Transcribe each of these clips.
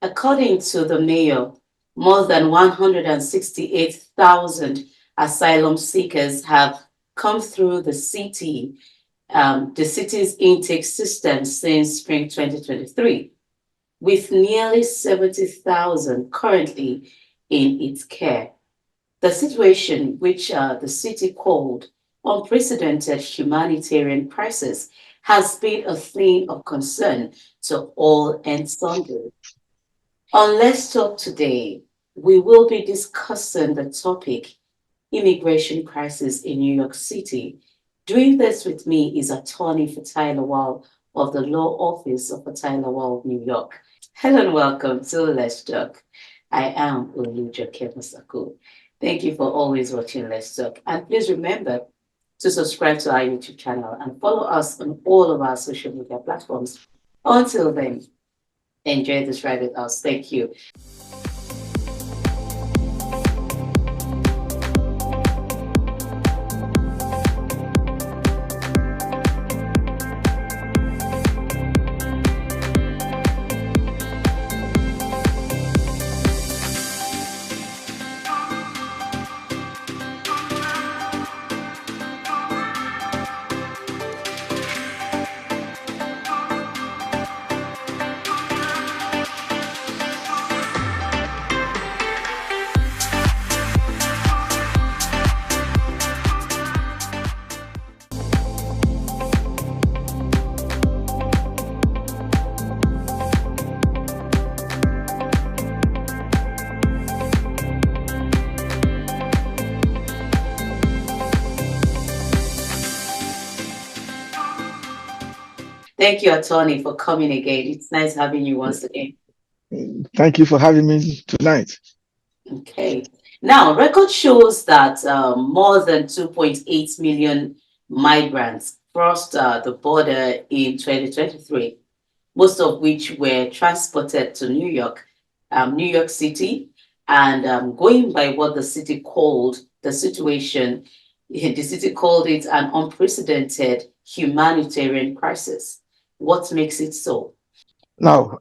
According to the mayor, more than 168,000 asylum seekers have come through the city's intake system since spring 2023, with nearly 70,000 currently in its care. The situation, which the city called unprecedented humanitarian crisis, has been a theme of concern to all and sundry. On Let's Talk today, we will be discussing the topic immigration crisis in New York City. Doing this with me is attorney Fatai Lawal of the Law Office of Fatai Lawal, New York. Hello and welcome to Let's Talk. I am Oluja Kemasako. Thank you for always watching Let's Talk. And please remember to subscribe to our YouTube channel and follow us on all of our social media platforms. Until then, enjoy this ride with us. Thank you. Thank you, attorney, for coming again. It's nice having you once again. Thank you for having me tonight. Okay. Now, record shows that more than 2.8 million migrants crossed the border in 2023, most of which were transported to New York City, and going by what the city called the situation, the city called it an unprecedented humanitarian crisis. What makes it so? Now,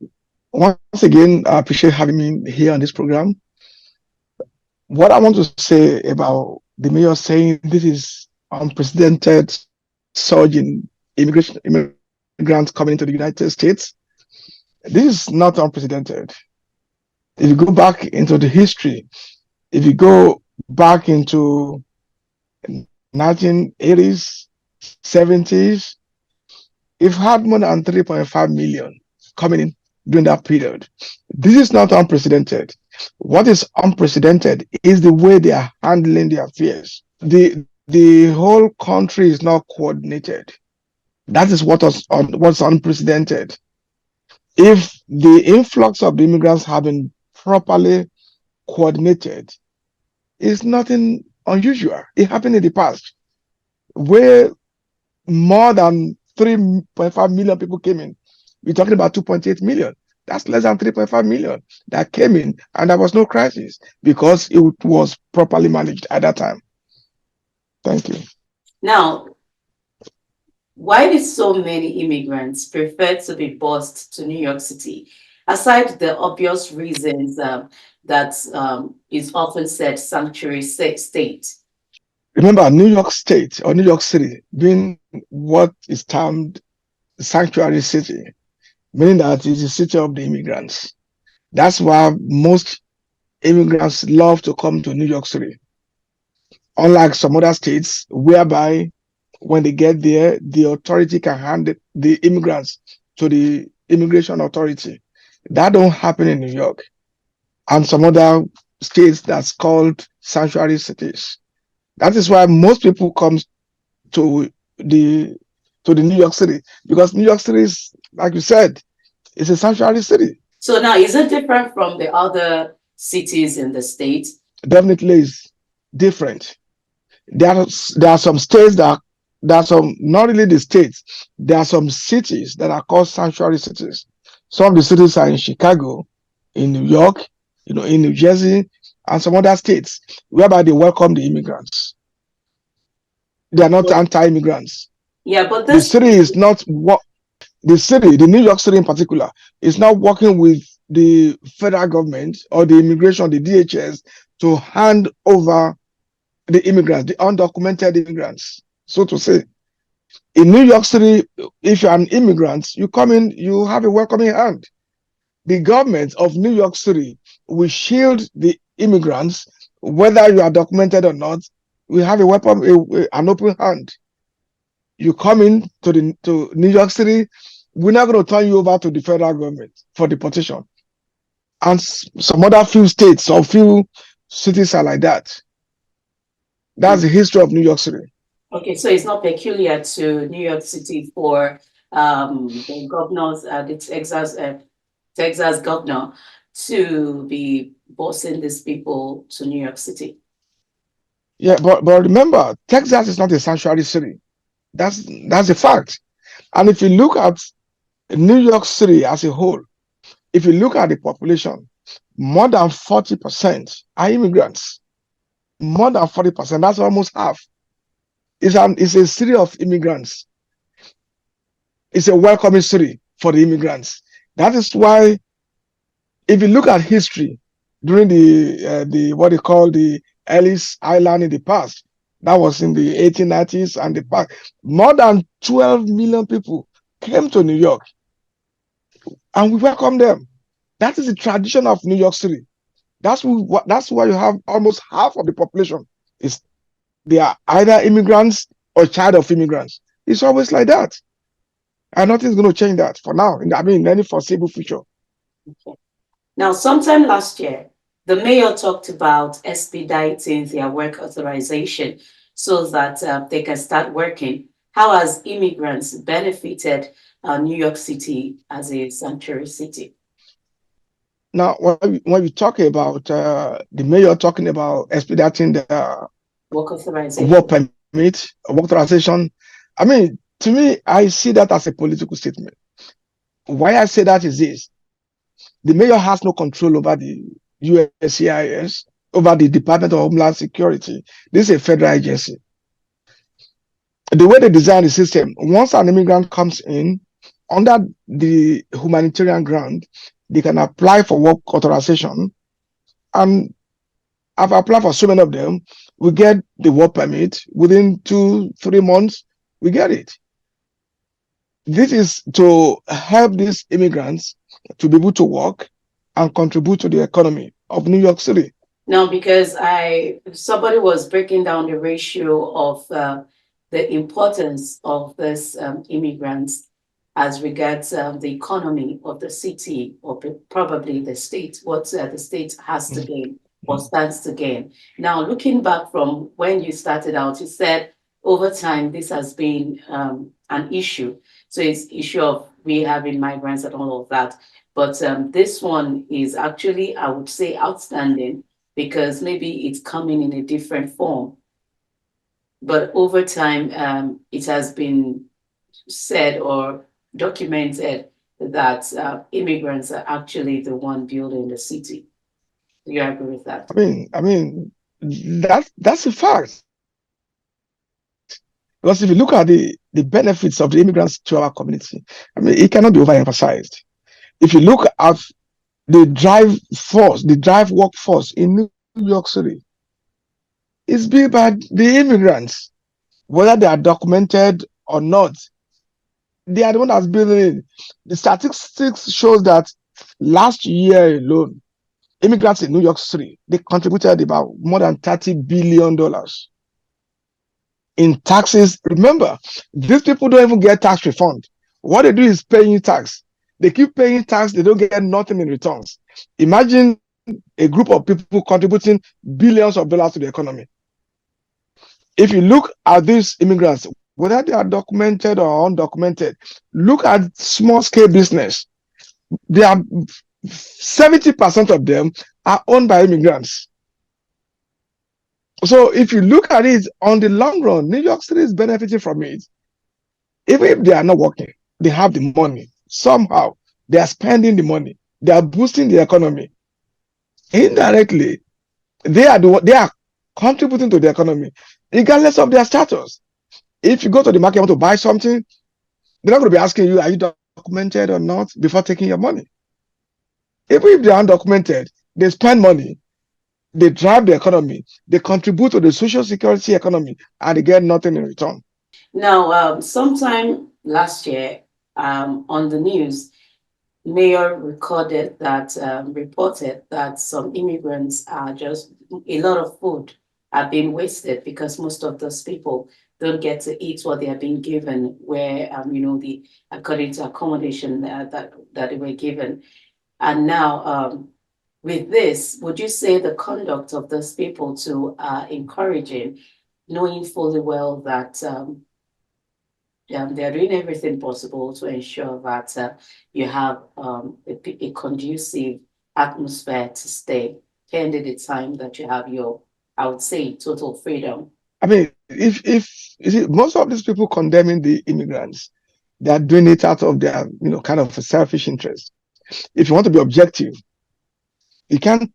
once again, I appreciate having me here on this program. What I want to say about the mayor saying this is unprecedented surge in immigrants coming into the United States, this is not unprecedented. If you go back into the history, if you go back into 1980s, 70s, we've had more than 3.5 million coming in during that period. This is not unprecedented. What is unprecedented is the way they are handling their affairs. The whole country is not coordinated. That is what's unprecedented. If the influx of the immigrants have been properly coordinated, it's nothing unusual. It happened in the past, where more than 3.5 million people came in. We're talking about 2.8 million. That's less than 3.5 million that came in, and there was no crisis because it was properly managed at that time. Thank you. Now, why did so many immigrants prefer to be bused to New York City? Aside the obvious reasons that is often said sanctuary state. Remember, New York State or New York City being what is termed sanctuary city, meaning that it's the city of the immigrants. That's why most immigrants love to come to New York City. Unlike some other states, whereby when they get there, the authority can hand the immigrants to the immigration authority. That don't happen in New York and some other states that's called sanctuary cities. That is why most people come to the New York City, because New York City is, like you said, it's a sanctuary city. So now, is it different from the other cities in the state? Definitely is different. There are some states there are some, not really the states, there are some cities that are called sanctuary cities. Some of the cities are in Chicago, in New York, in New Jersey, and some other states, whereby they welcome the immigrants. They are not anti-immigrants. Yeah, but the city is not what the New York City in particular, is not working with the federal government or the immigration, the DHS, to hand over the immigrants, the undocumented immigrants, so to say. In New York City, if you're an immigrant, you come in, you have a welcoming hand. The government of New York City will shield the immigrants, whether you are documented or not. We have an open hand. You come in to New York City, we're not going to turn you over to the federal government for deportation. And some other few states or few cities are like that. That's the history of New York City. Okay, so it's not peculiar to New York City for the governors, the Texas governor, to be bossing these people to New York City. Yeah, but remember, Texas is not a sanctuary city. That's a fact. And if you look at New York City as a whole, if you look at the population, more than 40% are immigrants. More than 40%, that's almost half. It's a city of immigrants. It's a welcoming city for the immigrants. That is why, if you look at history during the what they call the Ellis Island in the past, that was in the 1890s and the past, more than 12 million people came to New York, and we welcomed them. That is the tradition of New York City. That's why you have almost half of the population is they are either immigrants or child of immigrants. It's always like that, and nothing's going to change that for now. I mean, in any foreseeable future. Okay. Now, sometime last year, the mayor talked about expediting their work authorization so that they can start working. How has immigrants benefited New York City as a sanctuary city? Now, when we talk about the mayor talking about expediting the Work authorization. work permit, work authorization, I mean, to me, I see that as a political statement. Why I say that is this: the mayor has no control over the USCIS, over the Department of Homeland Security. This is a federal agency. The way they design the system, once an immigrant comes in under the humanitarian ground, they can apply for work authorization. And I've applied for so many of them. We get the work permit within 2-3 months. We get it. This is to help these immigrants to be able to work and contribute to the economy of New York City. No, because somebody was breaking down the ratio of the importance of this immigrants as regards the economy of the city or probably the state, what the state has to gain or stands to gain. Now, looking back from when you started out, you said over time this has been an issue. So it's issue of we having migrants and all of that. But this one is actually, I would say, outstanding because maybe it's coming in a different form. But over time, it has been said or documented that immigrants are actually the one building the city. Do you agree with that? I mean, that's a fact. Because if you look at the benefits of the immigrants to our community, I mean, it cannot be overemphasized. If you look at the drive workforce in New York City, it's built by the immigrants, whether they are documented or not. They are the one that's building it. The statistics shows that last year alone, immigrants in New York City, they contributed about more than $30 billion in taxes. Remember, these people don't even get tax refund. What they do is paying tax. They keep paying tax, they don't get nothing in returns. Imagine a group of people contributing billions of dollars to the economy. If you look at these immigrants, whether they are documented or undocumented, look at small scale business. They are 70% of them are owned by immigrants. So if you look at it on the long run, New York City is benefiting from it. Even if they are not working, they have the money. Somehow they are spending the money. They are boosting the economy. Indirectly, they are contributing to the economy, regardless of their status. If you go to the market and want to buy something, they're not going to be asking you, are you documented or not, before taking your money. Even if they are undocumented, they spend money, they drive the economy, they contribute to the social security economy, and they get nothing in return. Now, sometime last year, on the news, Mayor reported that some immigrants are just a lot of food are being wasted because most of those people don't get to eat what they are being given, where the according to accommodation that they were given. And now, with this, would you say the conduct of those people to encouraging, knowing fully well that they're doing everything possible to ensure that you have a conducive atmosphere to stay, pending the time that you have your, I would say, total freedom. I mean, if you see, most of these people condemning the immigrants, they are doing it out of their, kind of a selfish interest. If you want to be objective, you can't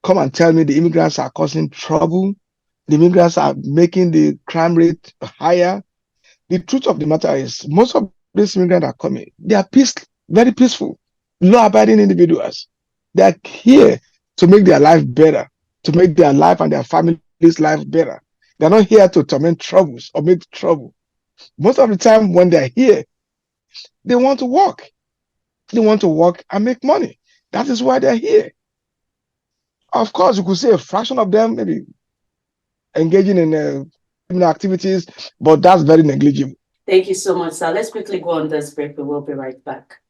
come and tell me the immigrants are causing trouble, the immigrants are making the crime rate higher. The truth of the matter is, most of these immigrants are coming. They are very peaceful, law-abiding individuals. They are here to make their life better, to make their life and their family's life better. They're not here to torment troubles or make trouble. Most of the time, when they're here, they want to work. They want to work and make money. That is why they're here. Of course, you could say a fraction of them maybe engaging in criminal activities, but that's very negligible. Thank you so much, sir. Let's quickly go on this break. We will be right back.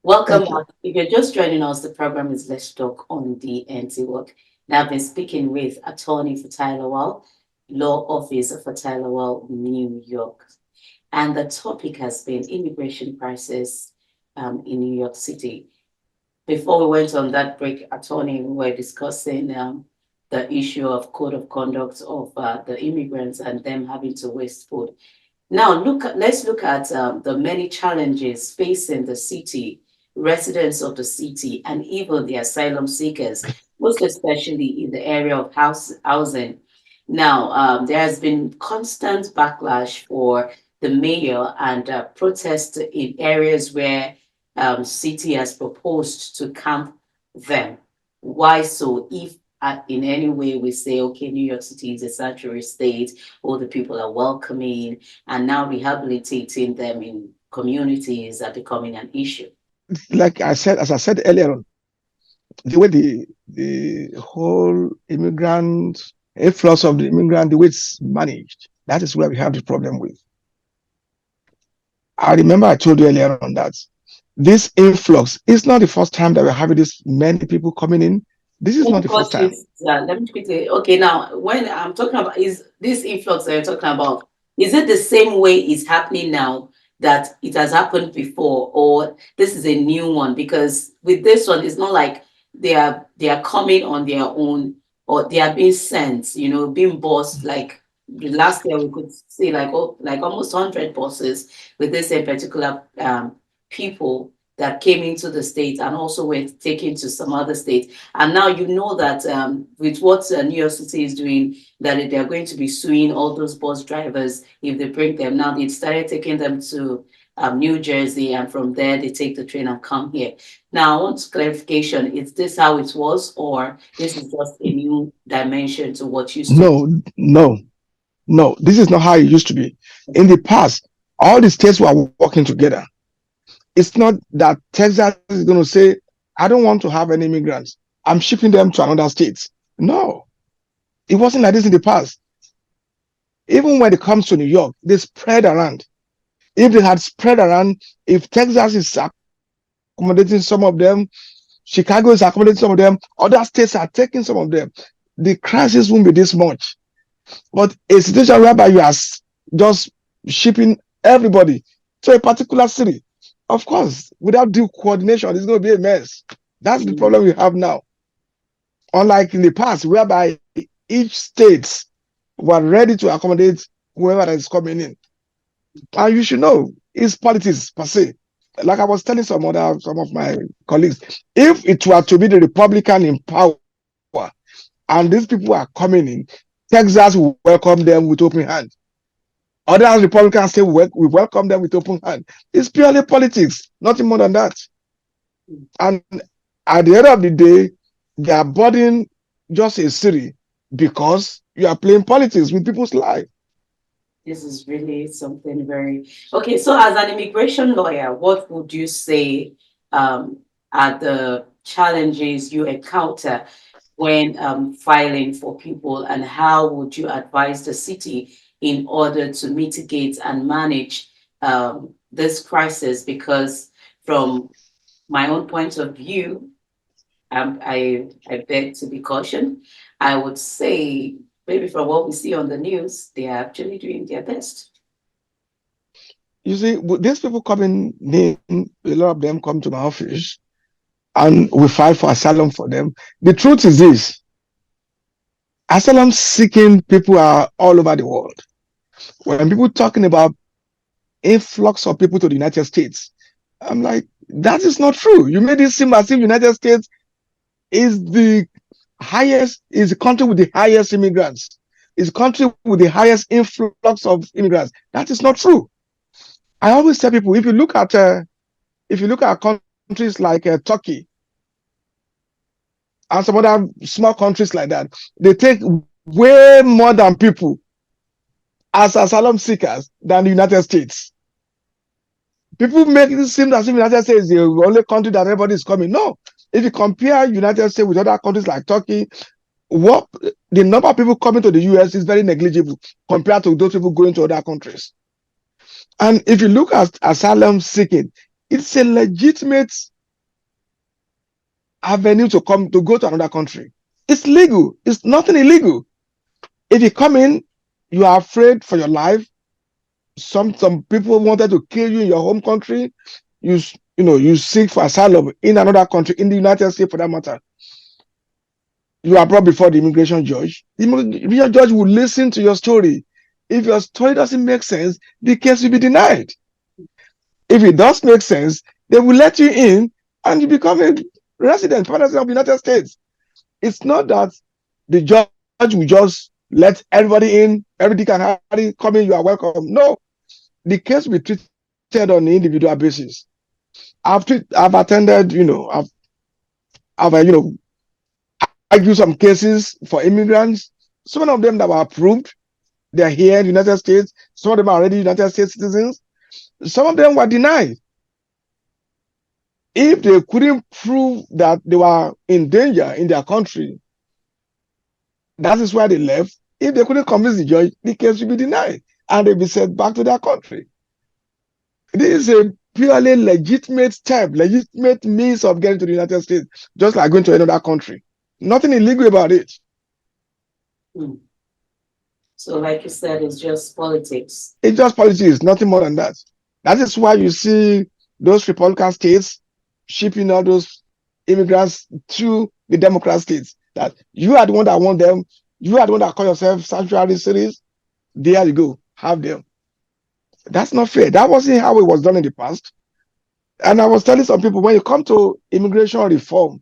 Welcome back. If you're just joining us, the program is Let's Talk on the Anti-Work. Now, I've been speaking with attorney Fatai Lawal, law office of Fatai Lawal, New York. And the topic has been immigration crisis in New York City. Before we went on that break, attorney, we were discussing the issue of code of conduct of the immigrants and them having to waste food. Now, let's look at the many challenges facing the city, residents of the city, and even the asylum seekers, most especially in the area of housing. Now, there has been constant backlash for the mayor and protest in areas where city has proposed to camp them. Why so? If in any way we say, okay, New York City is a sanctuary state, all the people are welcoming, and now rehabilitating them in communities are becoming an issue. Like I said, as I said earlier on, the way the whole influx of the immigrant, the way it's managed, that is where we have the problem with. I remember I told you earlier on that this influx is not the first time that we're having this many people coming in. This is not the first time. Let me quickly. Okay, now when I'm talking about is this influx that you're talking about, is it the same way it's happening now that it has happened before, or this is a new one? Because with this one, it's not like they are coming on their own, or they are being sent, being bossed. Like last year, we could see like almost 100 bosses with this in particular people that came into the state and also were taken to some other states. And now you know that with what New York City is doing, that they're going to be suing all those bus drivers if they bring them. Now they started taking them to New Jersey, and from there they take the train and come here. Now I want clarification. Is this how it was, or this is just a new dimension to what used to be? No. This is not how it used to be. In the past, all the states were working together. It's not that Texas is going to say, I don't want to have any immigrants, I'm shipping them to another state. No, it wasn't like this in the past. Even when it comes to New York, they spread around. If they had spread around, if Texas is accommodating some of them, Chicago is accommodating some of them, other states are taking some of them, the crisis won't be this much. But a situation whereby you are just shipping everybody, to a particular city. Of course, without due coordination, it's going to be a mess. That's the problem we have now. Unlike in the past, whereby each state were ready to accommodate whoever is coming in. And you should know, it's politics per se. Like I was telling some of my colleagues, if it were to be the Republican in power and these people are coming in, Texas will welcome them with open hand. Other Republicans say we welcome them with open hand. It's purely politics, nothing more than that. And at the end of the day, they are burdening just a city because you are playing politics with people's life. This is really something very okay. So, as an immigration lawyer, what would you say are the challenges you encounter when filing for people, and how would you advise the city in order to mitigate and manage this crisis? Because from my own point of view, I beg to be cautioned. I would say, maybe from what we see on the news, they are actually doing their best. You see, these people coming in, a lot of them come to my office and we file for asylum for them. The truth is this: asylum seeking people are all over the world. When people talking about influx of people to the United States, I'm like, that is not true. You made it seem as if United States is the country with the highest immigrants, is the country with the highest influx of immigrants. That is not true. I always tell people, if you look at countries like Turkey and some other small countries like that, they take way more than people as asylum seekers than the United States. People make it seem as if the United States is the only country that everybody is coming. No. If you compare United States with other countries like Turkey, what the number of people coming to the US is very negligible compared to those people going to other countries. And if you look at asylum seeking, it's a legitimate avenue to go to another country. It's legal. It's nothing illegal. If you come in, you are afraid for your life. Some people wanted to kill you in your home country. You seek for asylum in another country, in the United States for that matter. You are brought before the immigration judge. The immigration judge will listen to your story. If your story doesn't make sense, the case will be denied. If it does make sense, they will let you in and you become a resident, permanent of the United States. It's not that the judge will just let everybody in, everybody can come in, you are welcome. No, the case will be treated on an individual basis. I've attended, I've argued some cases for immigrants. Some of them that were approved, they're here in the United States. Some of them are already United States citizens. Some of them were denied. If they couldn't prove that they were in danger in their country, that is why they left. If they couldn't convince the judge, the case will be denied and they'll be sent back to their country. This is a purely legitimate step, legitimate means of getting to the United States, just like going to another country. Nothing illegal about it. So, like you said, it's just politics. It's just politics, nothing more than that. That is why you see those Republican states shipping all those immigrants to the Democrat states. That you are the one that want them. You are the one that call yourself sanctuary cities. There you go, have them. That's not fair. That wasn't how it was done in the past. And I was telling some people, when you come to immigration reform,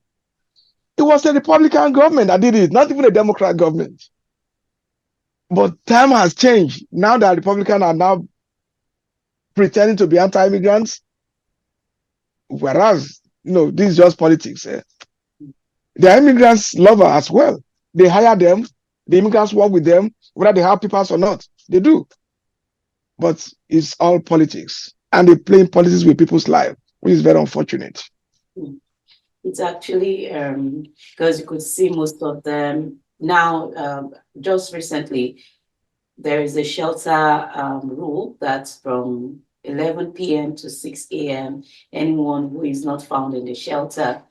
it was the Republican government that did it, not even a Democrat government. But time has changed. Now that Republicans are now pretending to be anti-immigrants, whereas, this is just politics. The immigrants lover as well. They hire them. The immigrants work with them, whether they have papers or not. They do. But it's all politics. And they play politics with people's life, which is very unfortunate. It's actually because you could see most of them now. Just recently, there is a shelter rule that from 11 p.m. to 6 a.m., anyone who is not found in the shelter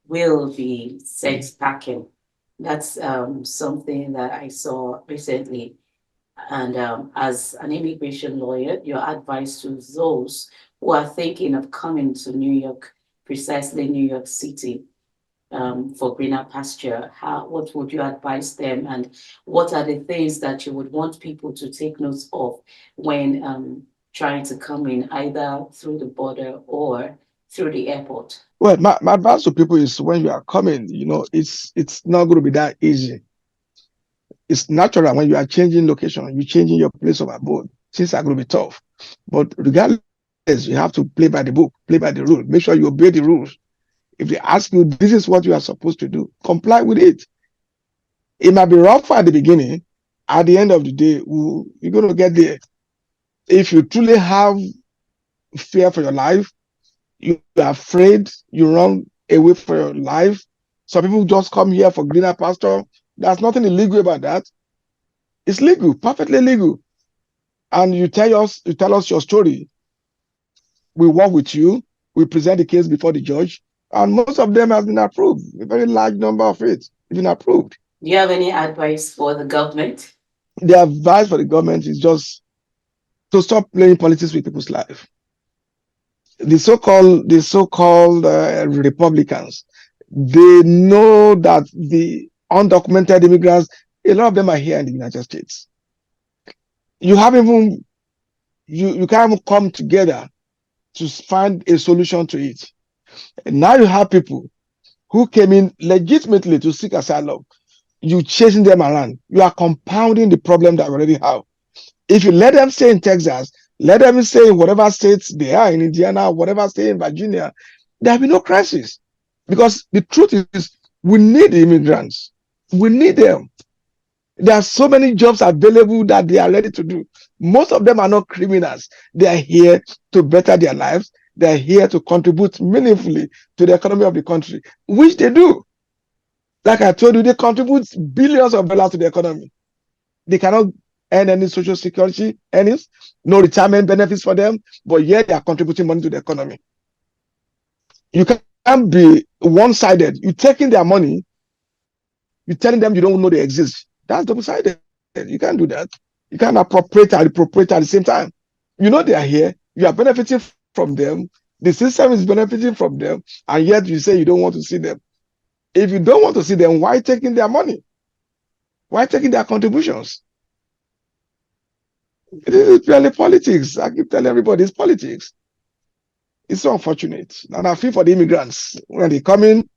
will be sent packing. That's something that I saw recently. And as an immigration lawyer, your advice to those who are thinking of coming to New York, precisely New York City, for greener pasture, what would you advise them, and what are the things that you would want people to take notes of when trying to come in either through the border or through the airport? Well, my advice to people is when you are coming, it's not going to be that easy. It's natural when you are changing location, you're changing your place of abode. Things are going to be tough. But regardless, you have to play by the book, play by the rule. Make sure you obey the rules. If they ask you, this is what you are supposed to do, comply with it. It might be rough at the beginning. At the end of the day, you're going to get there. If you truly have fear for your life, you're afraid, you run away for your life. Some people just come here for greener pasture. There's nothing illegal about that. It's legal, perfectly legal. And you tell us your story. We work with you. We present the case before the judge, and most of them have been approved. A very large number of it have been approved. Do you have any advice for the government? The advice for the government is just to stop playing politics with people's life. The so-called Republicans, they know that the undocumented immigrants, a lot of them are here in the United States. You can't even come together to find a solution to it. And now you have people who came in legitimately to seek asylum. You chasing them around. You are compounding the problem that we already have. If you let them stay in Texas, let them stay in whatever states they are, in Indiana, whatever state in Virginia, there will be no crisis. Because the truth is, we need the immigrants. We need them. There are so many jobs available that they are ready to do. Most of them are not criminals. They are here to better their lives. They are here to contribute meaningfully to the economy of the country, which they do. Like I told you, they contribute billions of dollars to the economy. They cannot earn any social security earnings, no retirement benefits for them, but yet they are contributing money to the economy. You can't be one-sided. You're taking their money, you're telling them you don't know they exist. That's double-sided. You can't do that. You can't appropriate at the same time. You know they are here. You are benefiting from them. The system is benefiting from them, and yet you say you don't want to see them. If you don't want to see them, why taking their money? Why taking their contributions? It is purely politics. I keep telling everybody it's politics. It's so unfortunate. And I feel for the immigrants when they come in,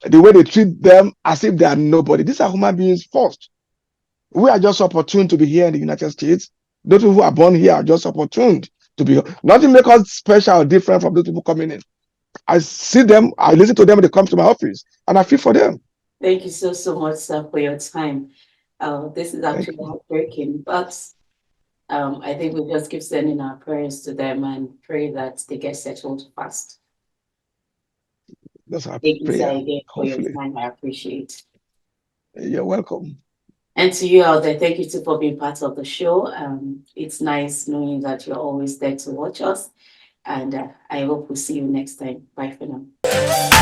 the way they treat them as if they are nobody. These are human beings first. We are just opportune to be here in the United States. Those who are born here are just opportune to be here. Nothing makes us special or different from those people coming in. I see them, I listen to them when they come to my office, and I feel for them. Thank you so much, sir, for your time. This is actually heartbreaking, but I think we'll just keep sending our prayers to them and pray that they get settled fast. That's our Thank you, sir, prayer. again for your Hopefully. time. I appreciate. You're welcome. And to you out there, thank you too for being part of the show. It's nice knowing that you're always there to watch us. And I hope we'll see you next time. Bye for now.